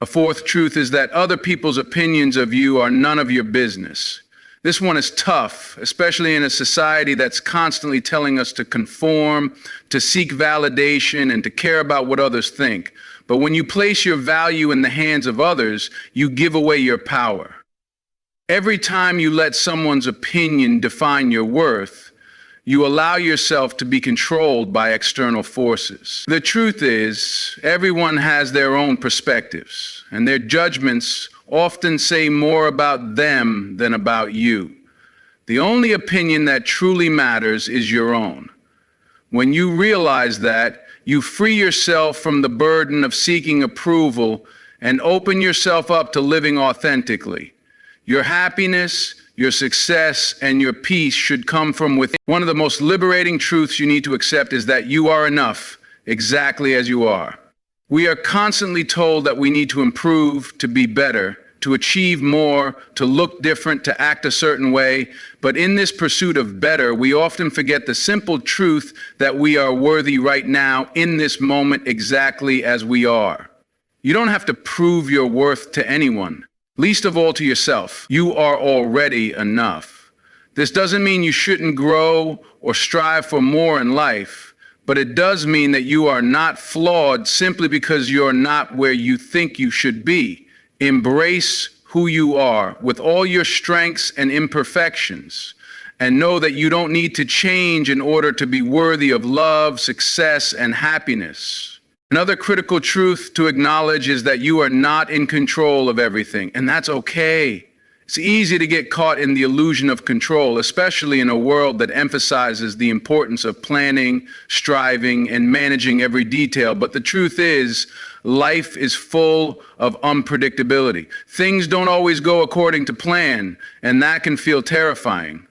A fourth truth is that other people's opinions of you are none of your business. This one is tough, especially in a society that's constantly telling us to conform, to seek validation, and to care about what others think. But when you place your value in the hands of others, you give away your power. Every time you let someone's opinion define your worth, you allow yourself to be controlled by external forces. The truth is, everyone has their own perspectives, and their judgments often say more about them than about you. The only opinion that truly matters is your own. When you realize that, you free yourself from the burden of seeking approval and open yourself up to living authentically. Your happiness, your success, and your peace should come from within. One of the most liberating truths you need to accept is that you are enough, exactly as you are. We are constantly told that we need to improve, to be better, to achieve more, to look different, to act a certain way. But in this pursuit of better, we often forget the simple truth that we are worthy right now, in this moment, exactly as we are. You don't have to prove your worth to anyone, least of all to yourself. You are already enough. This doesn't mean you shouldn't grow or strive for more in life, but it does mean that you are not flawed simply because you're not where you think you should be. Embrace who you are with all your strengths and imperfections, and know that you don't need to change in order to be worthy of love, success, and happiness. Another critical truth to acknowledge is that you are not in control of everything, and that's okay. It's easy to get caught in the illusion of control, especially in a world that emphasizes the importance of planning, striving, and managing every detail. But the truth is, life is full of unpredictability. Things don't always go according to plan, and that can feel terrifying.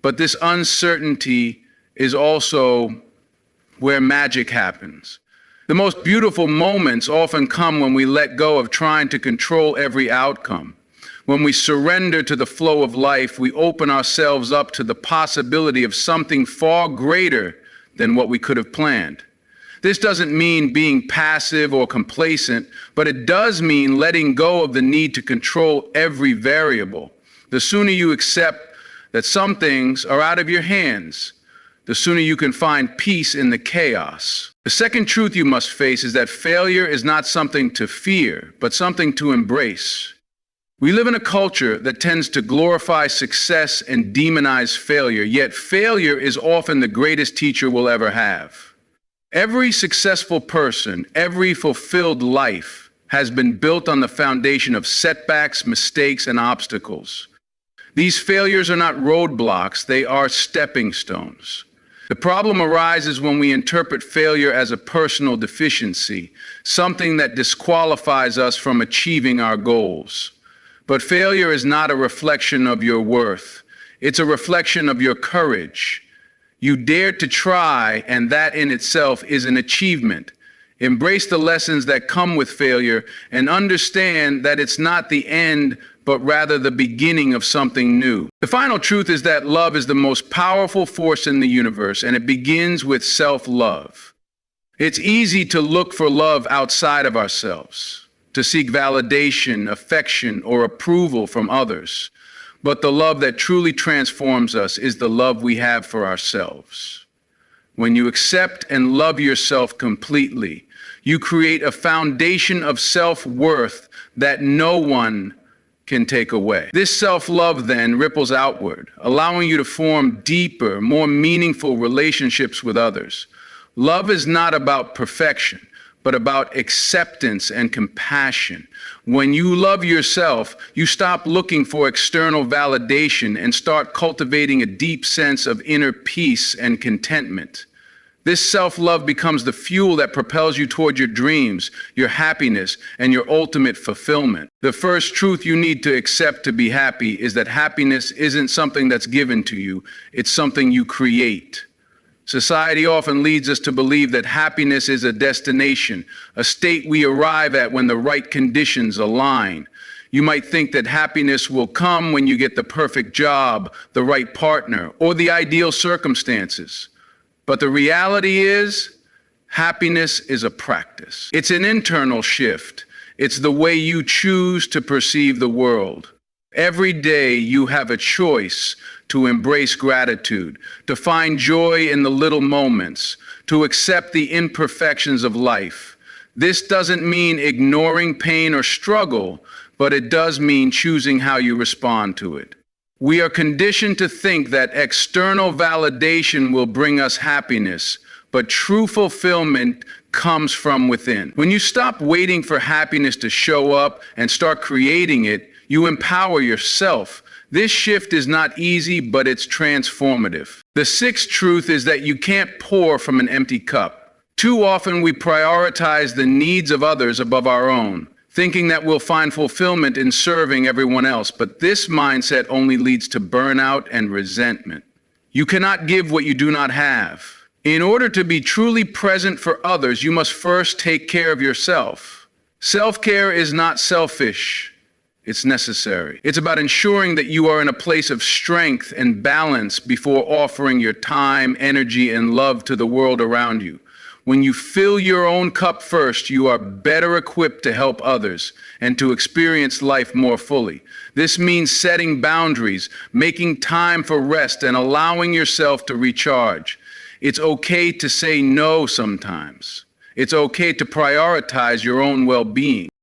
But this uncertainty is also where magic happens. The most beautiful moments often come when we let go of trying to control every outcome. When we surrender to the flow of life, we open ourselves up to the possibility of something far greater than what we could have planned. This doesn't mean being passive or complacent, but it does mean letting go of the need to control every variable. The sooner you accept that some things are out of your hands, the sooner you can find peace in the chaos. The second truth you must face is that failure is not something to fear, but something to embrace. We live in a culture that tends to glorify success and demonize failure, yet failure is often the greatest teacher we'll ever have. Every successful person, every fulfilled life has been built on the foundation of setbacks, mistakes, and obstacles. These failures are not roadblocks, they are stepping stones. The problem arises when we interpret failure as a personal deficiency, something that disqualifies us from achieving our goals. But failure is not a reflection of your worth. It's a reflection of your courage. You dared to try, and that in itself is an achievement. Embrace the lessons that come with failure and understand that it's not the end, but rather the beginning of something new. The final truth is that love is the most powerful force in the universe, and it begins with self-love. It's easy to look for love outside of ourselves, to seek validation, affection, or approval from others. But the love that truly transforms us is the love we have for ourselves. When you accept and love yourself completely, you create a foundation of self-worth that no one can take away. This self-love then ripples outward, allowing you to form deeper, more meaningful relationships with others. Love is not about perfection, but about acceptance and compassion. When you love yourself, you stop looking for external validation and start cultivating a deep sense of inner peace and contentment. This self-love becomes the fuel that propels you toward your dreams, your happiness, and your ultimate fulfillment. The first truth you need to accept to be happy is that happiness isn't something that's given to you, it's something you create. Society often leads us to believe that happiness is a destination, a state we arrive at when the right conditions align. You might think that happiness will come when you get the perfect job, the right partner, or the ideal circumstances. But the reality is, happiness is a practice. It's an internal shift. It's the way you choose to perceive the world. Every day you have a choice to embrace gratitude, to find joy in the little moments, to accept the imperfections of life. This doesn't mean ignoring pain or struggle, but it does mean choosing how you respond to it. We are conditioned to think that external validation will bring us happiness, but true fulfillment comes from within. When you stop waiting for happiness to show up and start creating it, you empower yourself. This shift is not easy, but it's transformative. The sixth truth is that you can't pour from an empty cup. Too often we prioritize the needs of others above our own, thinking that we'll find fulfillment in serving everyone else, but this mindset only leads to burnout and resentment. You cannot give what you do not have. In order to be truly present for others, you must first take care of yourself. Self-care is not selfish. It's necessary. It's about ensuring that you are in a place of strength and balance before offering your time, energy, and love to the world around you. When you fill your own cup first, you are better equipped to help others and to experience life more fully. This means setting boundaries, making time for rest, and allowing yourself to recharge. It's okay to say no sometimes. It's okay to prioritize your own well-being.